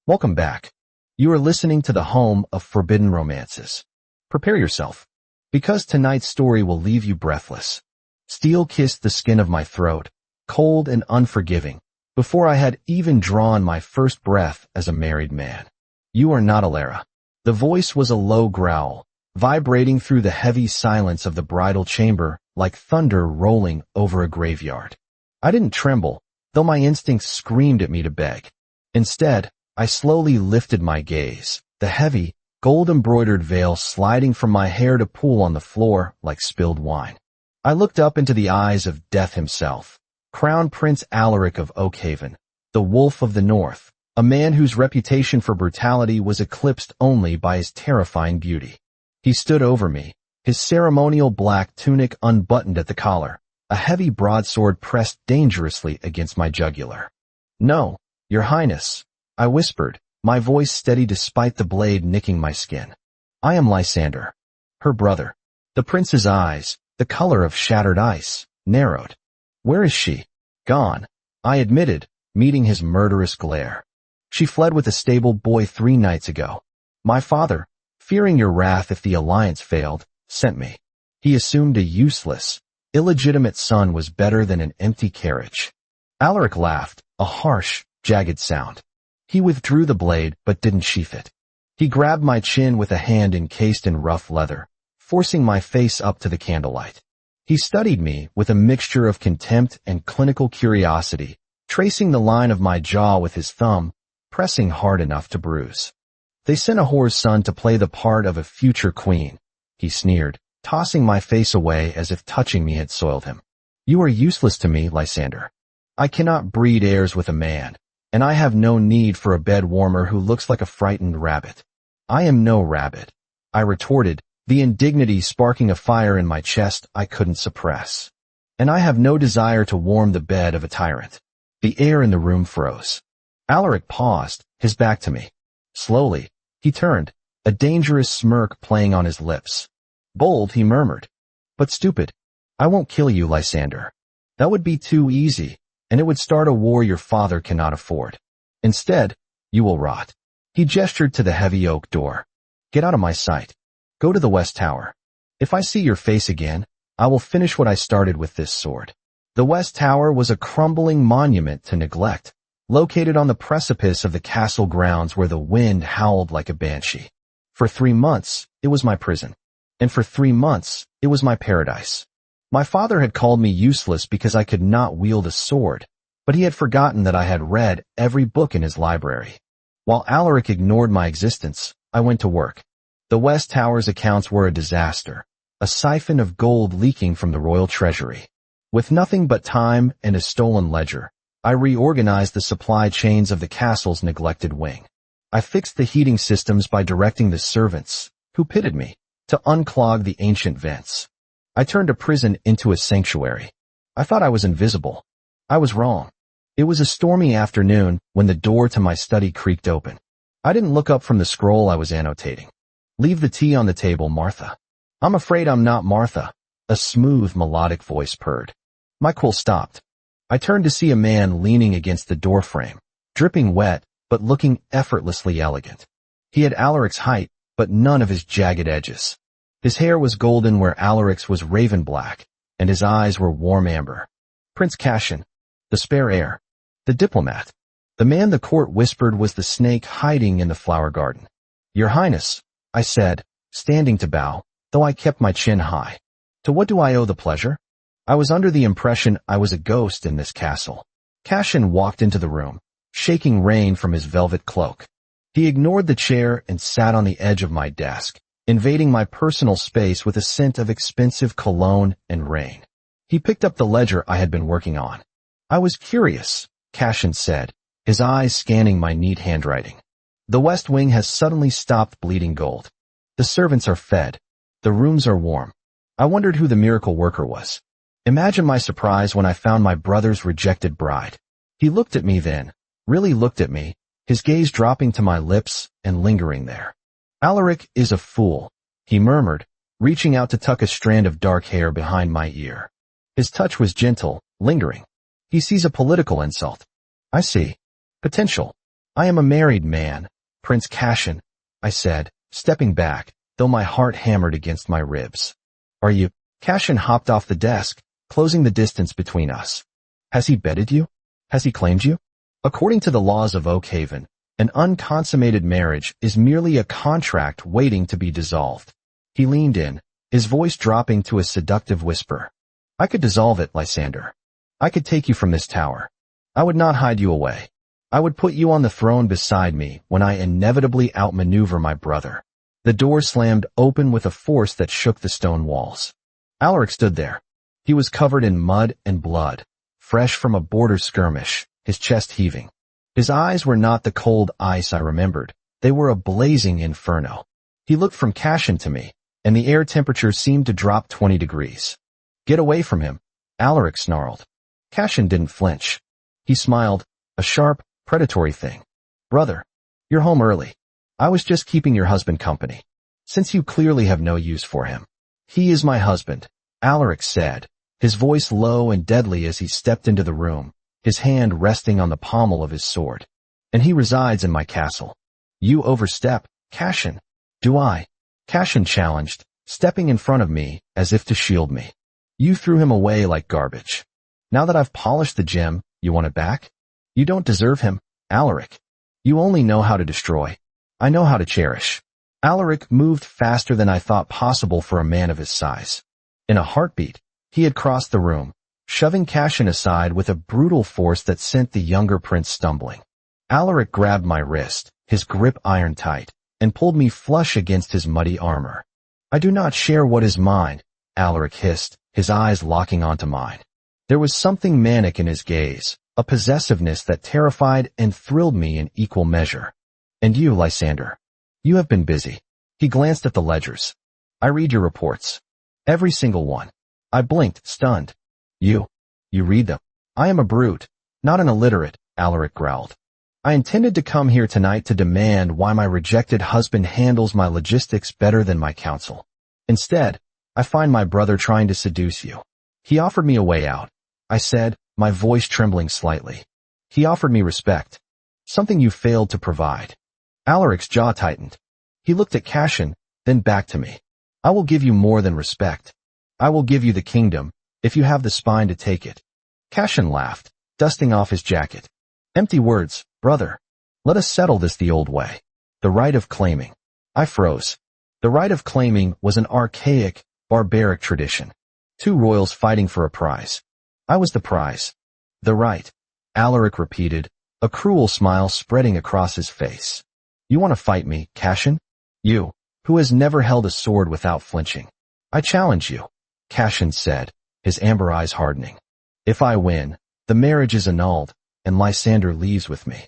Welcome back. You are listening to the home of forbidden romances. Prepare yourself, because tonight's story will leave you breathless. Steel kissed the skin of my throat, cold and unforgiving, before I had even drawn my first breath as a married man. You are not Alara. The voice was a low growl, vibrating through the heavy silence of the bridal chamber like thunder rolling over a graveyard. I didn't tremble, though my instincts screamed at me to beg. Instead, I slowly lifted my gaze, the heavy, gold-embroidered veil sliding from my hair to pool on the floor like spilled wine. I looked up into the eyes of Death himself, Crown Prince Alaric of Oakhaven, the Wolf of the North, a man whose reputation for brutality was eclipsed only by his terrifying beauty. He stood over me, his ceremonial black tunic unbuttoned at the collar, a heavy broadsword pressed dangerously against my jugular. "No, Your Highness," I whispered, my voice steady despite the blade nicking my skin. "I am Lysander, her brother." The prince's eyes, the color of shattered ice, narrowed. "Where is she?" "Gone," I admitted, meeting his murderous glare. "She fled with a stable boy 3 nights ago. My father, fearing your wrath if the alliance failed, sent me. He assumed a useless, illegitimate son was better than an empty carriage." Alaric laughed, a harsh, jagged sound. He withdrew the blade but didn't sheath it. He grabbed my chin with a hand encased in rough leather, forcing my face up to the candlelight. He studied me with a mixture of contempt and clinical curiosity, tracing the line of my jaw with his thumb, pressing hard enough to bruise. "They sent a whore's son to play the part of a future queen," he sneered, tossing my face away as if touching me had soiled him. "You are useless to me, Lysander. I cannot breed heirs with a man, and I have no need for a bed warmer who looks like a frightened rabbit." "I am no rabbit," I retorted, the indignity sparking a fire in my chest I couldn't suppress. "And I have no desire to warm the bed of a tyrant." The air in the room froze. Alaric paused, his back to me. Slowly, he turned, a dangerous smirk playing on his lips. "Bold," he murmured, "but stupid. I won't kill you, Lysander. That would be too easy, and it would start a war your father cannot afford. Instead, you will rot." He gestured to the heavy oak door. "Get out of my sight. Go to the West Tower. If I see your face again, I will finish what I started with this sword." The West Tower was a crumbling monument to neglect, located on the precipice of the castle grounds where the wind howled like a banshee. For 3 months, it was my prison. And for 3 months, it was my paradise. My father had called me useless because I could not wield a sword, but he had forgotten that I had read every book in his library. While Alaric ignored my existence, I went to work. The West Tower's accounts were a disaster, a siphon of gold leaking from the royal treasury. With nothing but time and a stolen ledger, I reorganized the supply chains of the castle's neglected wing. I fixed the heating systems by directing the servants, who pitied me, to unclog the ancient vents. I turned a prison into a sanctuary. I thought I was invisible. I was wrong. It was a stormy afternoon when the door to my study creaked open. I didn't look up from the scroll I was annotating. "Leave the tea on the table, Martha." "I'm afraid I'm not Martha," a smooth, melodic voice purred. My quill stopped. I turned to see a man leaning against the doorframe, dripping wet, but looking effortlessly elegant. He had Alaric's height, but none of his jagged edges. His hair was golden where Alaric's was raven black, and his eyes were warm amber. Prince Cassian, the spare heir, the diplomat, the man the court whispered was the snake hiding in the flower garden. "Your Highness," I said, standing to bow, though I kept my chin high. "To what do I owe the pleasure?" I was under the impression I was a ghost in this castle. Cassian walked into the room, shaking rain from his velvet cloak. He ignored the chair and sat on the edge of my desk, invading my personal space with a scent of expensive cologne and rain. He picked up the ledger I had been working on. "I was curious," Cassian said, his eyes scanning my neat handwriting. "The West Wing has suddenly stopped bleeding gold. The servants are fed. The rooms are warm. I wondered who the miracle worker was. Imagine my surprise when I found my brother's rejected bride." He looked at me then, really looked at me, his gaze dropping to my lips and lingering there. "Alaric is a fool," he murmured, reaching out to tuck a strand of dark hair behind my ear. His touch was gentle, lingering. "He sees a political insult." "I see. Potential." I am a married man, Prince Cashin, I said, stepping back, though my heart hammered against my ribs. Are you? Cashin hopped off the desk, closing the distance between us. Has he bedded you? Has he claimed you? According to the laws of Oakhaven, an unconsummated marriage is merely a contract waiting to be dissolved. He leaned in, his voice dropping to a seductive whisper. I could dissolve it, Lysander. I could take you from this tower. I would not hide you away. I would put you on the throne beside me when I inevitably outmaneuver my brother. The door slammed open with a force that shook the stone walls. Alaric stood there. He was covered in mud and blood, fresh from a border skirmish, his chest heaving. His eyes were not the cold ice I remembered. They were a blazing inferno. He looked from Cashin to me, and the air temperature seemed to drop 20 degrees. Get away from him, Alaric snarled. Cashin didn't flinch. He smiled, a sharp, predatory thing. Brother, you're home early. I was just keeping your husband company, since you clearly have no use for him. He is my husband, Alaric said, his voice low and deadly as he stepped into the room, his hand resting on the pommel of his sword. And he resides in my castle. You overstep, Cashin. Do I? Cashin challenged, stepping in front of me as if to shield me. You threw him away like garbage. Now that I've polished the gem, you want it back? You don't deserve him, Alaric. You only know how to destroy. I know how to cherish. Alaric moved faster than I thought possible for a man of his size. In a heartbeat, he had crossed the room, shoving Cashin aside with a brutal force that sent the younger prince stumbling. Alaric grabbed my wrist, his grip iron tight, and pulled me flush against his muddy armor. I do not share what is mine, Alaric hissed, his eyes locking onto mine. There was something manic in his gaze, a possessiveness that terrified and thrilled me in equal measure. And you, Lysander, you have been busy. He glanced at the ledgers. I read your reports. Every single one. I blinked, stunned. You read them. I am a brute, not an illiterate, Alaric growled. I intended to come here tonight to demand why my rejected husband handles my logistics better than my counsel. Instead, I find my brother trying to seduce you. He offered me a way out, I said, my voice trembling slightly. He offered me respect, something you failed to provide. Alaric's jaw tightened. He looked at Cashin, then back to me. I will give you more than respect. I will give you the kingdom, if you have the spine to take it. Cashin laughed, dusting off his jacket. Empty words, brother. Let us settle this the old way. The right of claiming. I froze. The right of claiming was an archaic, barbaric tradition. Two royals fighting for a prize. I was the prize. The right, Alaric repeated, a cruel smile spreading across his face. You want to fight me, Cashin? You, who has never held a sword without flinching. I challenge you, Cashin said, his amber eyes hardening. If I win, the marriage is annulled, and Lysander leaves with me.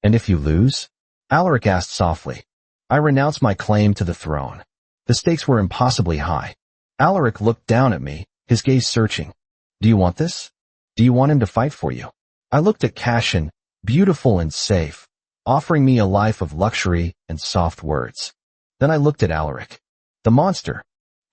And if you lose? Alaric asked softly. I renounce my claim to the throne. The stakes were impossibly high. Alaric looked down at me, his gaze searching. Do you want this? Do you want him to fight for you? I looked at Cashin, beautiful and safe, offering me a life of luxury and soft words. Then I looked at Alaric. The monster.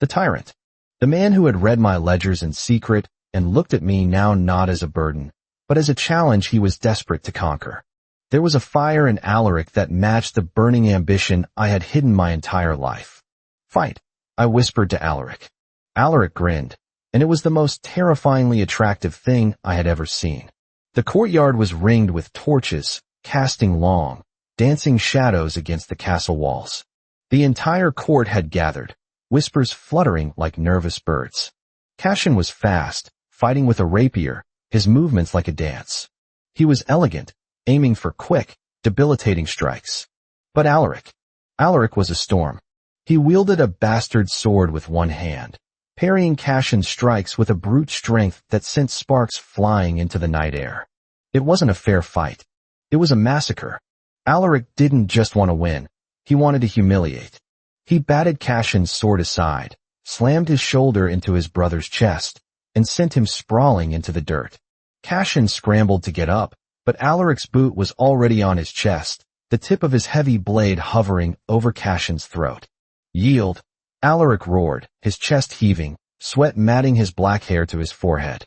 The tyrant. The man who had read my ledgers in secret and looked at me now not as a burden, but as a challenge he was desperate to conquer. There was a fire in Alaric that matched the burning ambition I had hidden my entire life. Fight, I whispered to Alaric. Alaric grinned, and it was the most terrifyingly attractive thing I had ever seen. The courtyard was ringed with torches, casting long, dancing shadows against the castle walls. The entire court had gathered, whispers fluttering like nervous birds. Cashin was fast, fighting with a rapier, his movements like a dance. He was elegant, aiming for quick, debilitating strikes. But Alaric was a storm. He wielded a bastard sword with one hand, parrying Cashin's strikes with a brute strength that sent sparks flying into the night air. It wasn't a fair fight. It was a massacre. Alaric didn't just want to win. He wanted to humiliate. He batted Cashin's sword aside, slammed his shoulder into his brother's chest, and sent him sprawling into the dirt. Cashin scrambled to get up, but Alaric's boot was already on his chest, the tip of his heavy blade hovering over Cashin's throat. Yield, Alaric roared, his chest heaving, sweat matting his black hair to his forehead.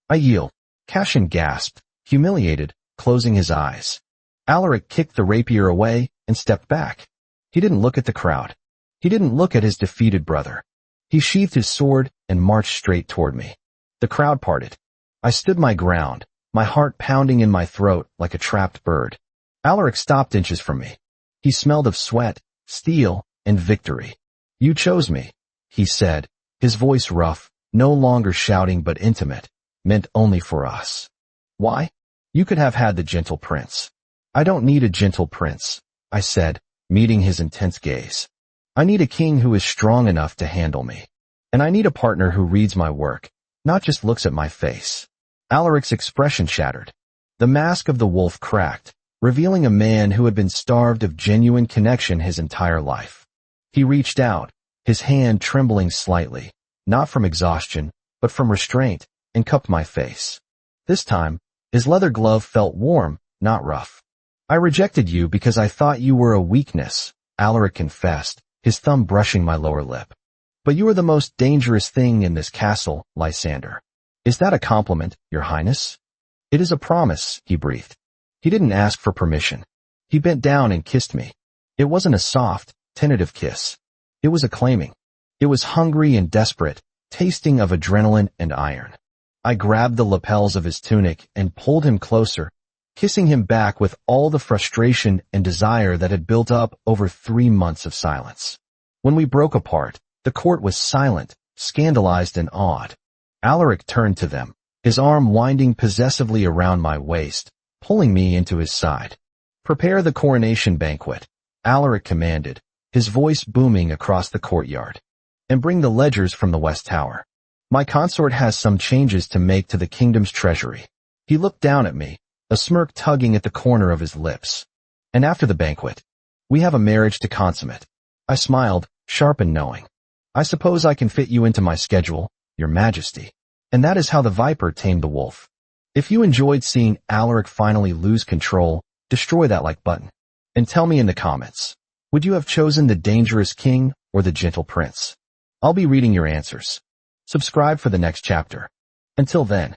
I yield, Cashin gasped, humiliated, closing his eyes. Alaric kicked the rapier away and stepped back. He didn't look at the crowd. He didn't look at his defeated brother. He sheathed his sword and marched straight toward me. The crowd parted. I stood my ground, my heart pounding in my throat like a trapped bird. Alaric stopped inches from me. He smelled of sweat, steel, and victory. "You chose me," he said, his voice rough, no longer shouting but intimate, meant only for us. "Why? You could have had the gentle prince." "I don't need a gentle prince," I said, meeting his intense gaze. "I need a king who is strong enough to handle me. And I need a partner who reads my work, not just looks at my face." Alaric's expression shattered. The mask of the wolf cracked, revealing a man who had been starved of genuine connection his entire life. He reached out, his hand trembling slightly, not from exhaustion, but from restraint, and cupped my face. This time, his leather glove felt warm, not rough. "I rejected you because I thought you were a weakness," Alaric confessed, his thumb brushing my lower lip. "But you are the most dangerous thing in this castle, Lysander." "Is that a compliment, Your Highness?" "It is a promise," he breathed. He didn't ask for permission. He bent down and kissed me. It wasn't a soft, tentative kiss. It was acclaiming. It was hungry and desperate, tasting of adrenaline and iron. I grabbed the lapels of his tunic and pulled him closer, kissing him back with all the frustration and desire that had built up over 3 months of silence. When we broke apart, the court was silent, scandalized and awed. Alaric turned to them, his arm winding possessively around my waist, pulling me into his side. "Prepare the coronation banquet," Alaric commanded, his voice booming across the courtyard. "And bring the ledgers from the West Tower. My consort has some changes to make to the kingdom's treasury." He looked down at me, a smirk tugging at the corner of his lips. "And after the banquet, we have a marriage to consummate." I smiled, sharp and knowing. "I suppose I can fit you into my schedule, Your Majesty." And that is how the viper tamed the wolf. If you enjoyed seeing Alaric finally lose control, destroy that like button. And tell me in the comments, would you have chosen the dangerous king or the gentle prince? I'll be reading your answers. Subscribe for the next chapter. Until then.